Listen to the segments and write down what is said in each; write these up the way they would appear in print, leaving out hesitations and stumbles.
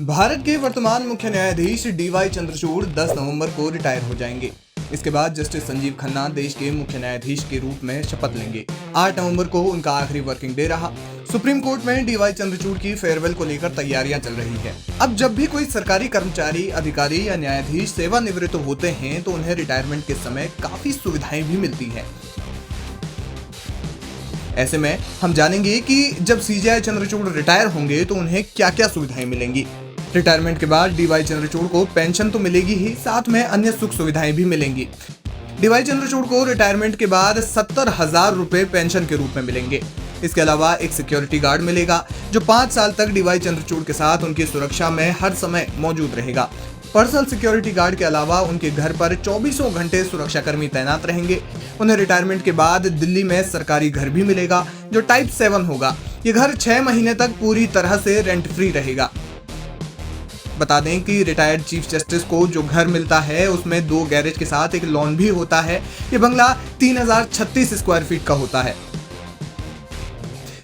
भारत के वर्तमान मुख्य न्यायाधीश डीवाई चंद्रचूड़ 10 नवंबर को रिटायर हो जाएंगे। इसके बाद जस्टिस संजीव खन्ना देश के मुख्य न्यायाधीश के रूप में शपथ लेंगे। 8 नवंबर को उनका आखिरी वर्किंग डे रहा। सुप्रीम कोर्ट में डीवाई चंद्रचूड़ की फेयरवेल को लेकर तैयारियां चल रही है। अब जब भी कोई सरकारी कर्मचारी, अधिकारी या न्यायाधीश सेवानिवृत्त होते हैं तो उन्हें रिटायरमेंट के समय काफी सुविधाएं भी मिलती हैं। ऐसे में हम जानेंगे कि जब सीजेआई चंद्रचूड़ रिटायर होंगे तो उन्हें क्या क्या सुविधाएं मिलेंगी। रिटायरमेंट के बाद डीवाई चंद्रचूड़ को पेंशन तो मिलेगी ही, साथ में अन्य सुख सुविधाएं भी मिलेंगी। डीवाई चंद्रचूड़ को रिटायरमेंट के बाद 70,000 रुपए पेंशन के रूप में मिलेंगे। इसके अलावा एक सिक्योरिटी गार्ड मिलेगा जो 5 साल तक डीवाई चंद्रचूड़ के साथ उनकी सुरक्षा में हर समय मौजूद रहेगा। पर्सनल सिक्योरिटी गार्ड के अलावा उनके घर पर 24 घंटे सुरक्षाकर्मी तैनात रहेंगे। उन्हें रिटायरमेंट के बाद दिल्ली में सरकारी घर भी मिलेगा जो टाइप 7 होगा। ये घर 6 महीने तक पूरी तरह से रेंट फ्री रहेगा। बता दें कि रिटायर्ड चीफ जस्टिस को जो घर मिलता है उसमें 2 गैरेज के साथ एक लॉन भी होता है। ये बंगला 3036 स्क्वायर फीट का होता है।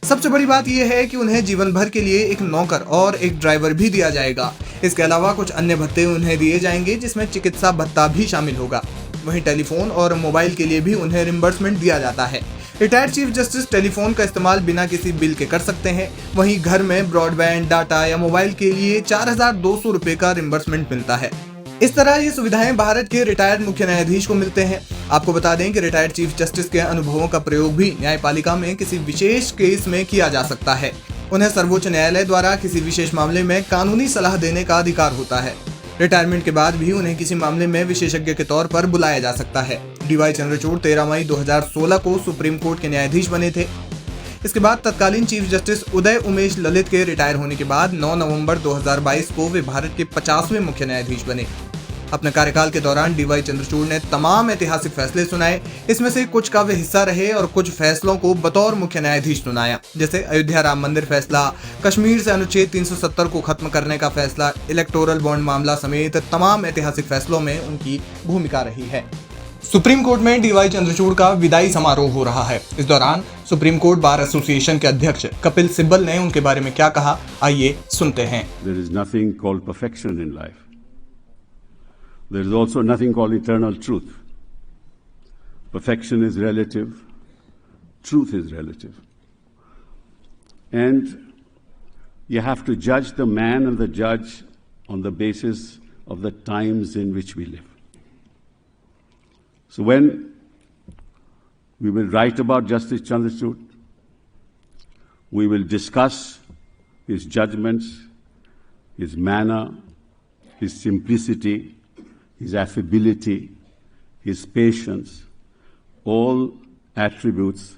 सबसे बड़ी बात यह है कि उन्हें जीवन भर के लिए एक नौकर और एक ड्राइवर भी दिया जाएगा। इसके अलावा कुछ अन्य भत्ते उन्हें दिए जाएंगे जिसमें चिकित्सा भत्ता भी शामिल होगा। वहीं टेलीफोन और मोबाइल के लिए भी उन्हें रिम्बर्समेंट दिया जाता है। रिटायर्ड चीफ जस्टिस टेलीफोन का इस्तेमाल बिना किसी बिल के कर सकते हैं। वहीं घर में ब्रॉडबैंड, डाटा या मोबाइल के लिए 4,200 रुपए का रिम्बर्समेंट मिलता है। इस तरह ये सुविधाएं भारत के रिटायर्ड मुख्य न्यायाधीश को मिलते हैं। आपको बता दें कि रिटायर्ड चीफ जस्टिस के अनुभवों का प्रयोग भी न्यायपालिका में किसी विशेष केस में किया जा सकता है। उन्हें सर्वोच्च न्यायालय द्वारा किसी विशेष मामले में कानूनी सलाह देने का अधिकार होता है। रिटायरमेंट के बाद भी उन्हें किसी मामले में विशेषज्ञ के तौर पर बुलाया जा सकता है। डीवाई चंद्रचूड़ 13 मई 2016 को सुप्रीम कोर्ट के न्यायाधीश बने थे। इसके बाद तत्कालीन चीफ जस्टिस उदय उमेश ललित के रिटायर होने के बाद 9 नवंबर 2022 को वे भारत के 50वें मुख्य न्यायाधीश बने। अपने कार्यकाल के दौरान डीवाई चंद्रचूड़ ने तमाम ऐतिहासिक फैसले सुनाए। इसमें से कुछ का वे हिस्सा रहे और कुछ फैसलों को बतौर मुख्य न्यायाधीश सुनाया, जैसे अयोध्या राम मंदिर फैसला, कश्मीर से अनुच्छेद 370 को खत्म करने का फैसला, इलेक्टोरल बॉन्ड मामला समेत तमाम ऐतिहासिक फैसलों में उनकी भूमिका रही है। सुप्रीम कोर्ट में डीवाई चंद्रचूड़ का विदाई समारोह हो रहा है। इस दौरान सुप्रीम कोर्ट बार एसोसिएशन के अध्यक्ष कपिल सिब्बल ने उनके बारे में क्या कहा, आइए सुनते हैं। There is nothing called perfection in life. There is also nothing called eternal truth. Perfection is relative. Truth is relative. And you have to judge the man and the judge on the basis of the times in which we live. So when we will write about Justice Chandrachud, we will discuss his judgments, his manner, his simplicity, his affability, his patience, all attributes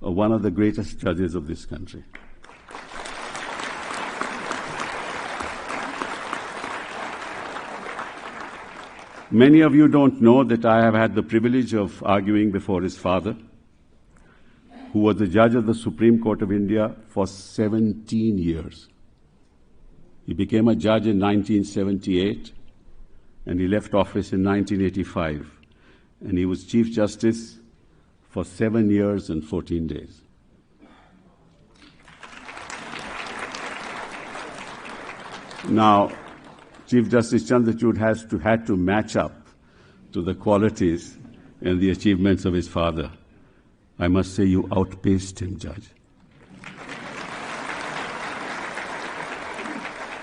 of one of the greatest judges of this country. Many of you don't know that I have had the privilege of arguing before his father, who was the judge of the Supreme Court of India for 17 years. He became a judge in 1978 and he left office in 1985. And he was Chief Justice for 7 years and 14 days. Now, Chief Justice Chandrachud had to match up to the qualities and the achievements of his father. I must say you outpaced him, Judge.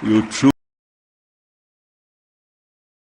You truly